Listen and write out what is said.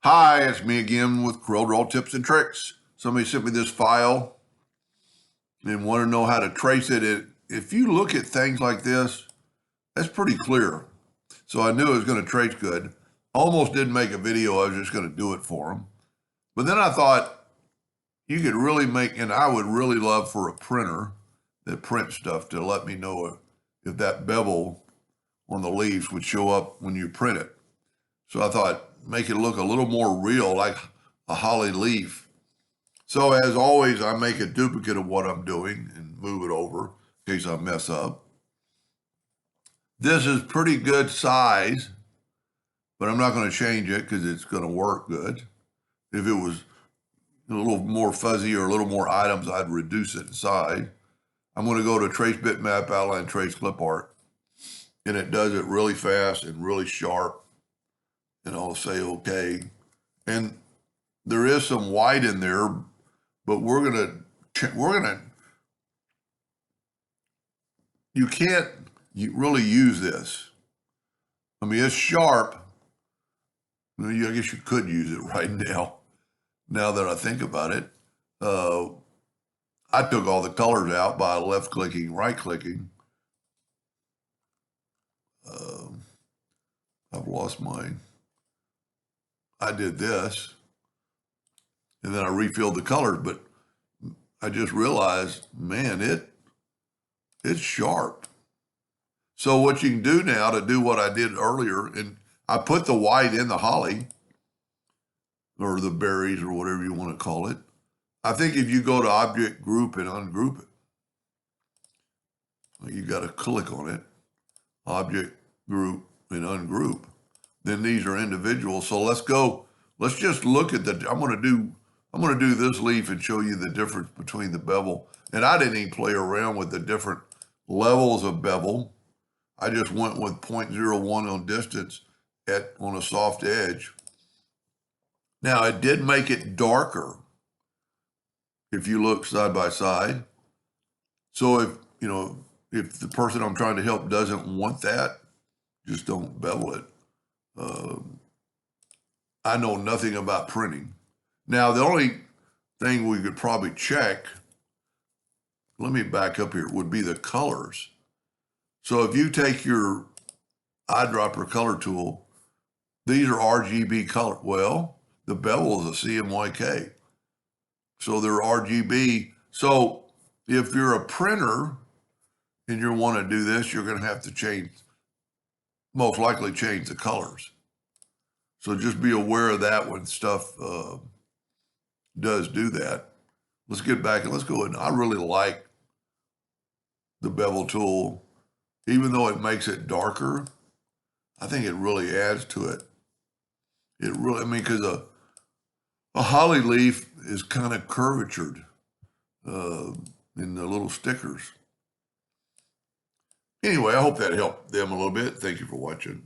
Hi, it's me again with Corel Draw Tips and Tricks. Somebody sent me this file and want to know how to trace it. If you look at things like this, that's pretty clear. So I knew it was going to trace good. Almost didn't make a video. I was just going to do it for them. But then I thought you could really make, and I would really love for a printer that prints stuff to let me know if that bevel on the leaves would show up when you print it. So I thought, make it look a little more real, like a holly leaf. So as always, I make a duplicate of what I'm doing and move it over in case I mess up. This is pretty good size, but I'm not going to change it because it's going to work good. If it was a little more fuzzy or a little more items, I'd reduce it in size. I'm going to go to Trace Bitmap, Outline, Trace Clip Art, and it does it really fast and really sharp. And I'll say okay. And there is some white in there, but you can't really use this. I mean, it's sharp. I guess you could use it right now that I think about it. I took all the colors out by left clicking, right clicking. I've lost mine. I did this, and then I refilled the colors, but I just realized, man, it's sharp. So what you can do now to do what I did earlier, and I put the white in the holly, or the berries, or whatever you want to call it. I think if you go to Object, Group, and Ungroup it, you got to click on it, Object, Group, and Ungroup. Then these are individual. So let's just look at I'm going to do this leaf and show you the difference between the bevel. And I didn't even play around with the different levels of bevel. I just went with 0.01 on distance on a soft edge. Now it did make it darker if you look side by side. So if the person I'm trying to help doesn't want that, just don't bevel it. I know nothing about printing. Now, the only thing we could probably check, let me back up here, would be the colors. So if you take your eyedropper color tool, these are RGB color. Well, the bevel is a CMYK. So they're RGB. So if you're a printer and you want to do this, you're going to have to most likely change the colors. So just be aware of that when stuff does do that. Let's get back and let's go ahead. I really like the bevel tool. Even though it makes it darker, I think it really adds to it. Because a holly leaf is kind of curvatured in the little stickers. Anyway, I hope that helped them a little bit. Thank you for watching.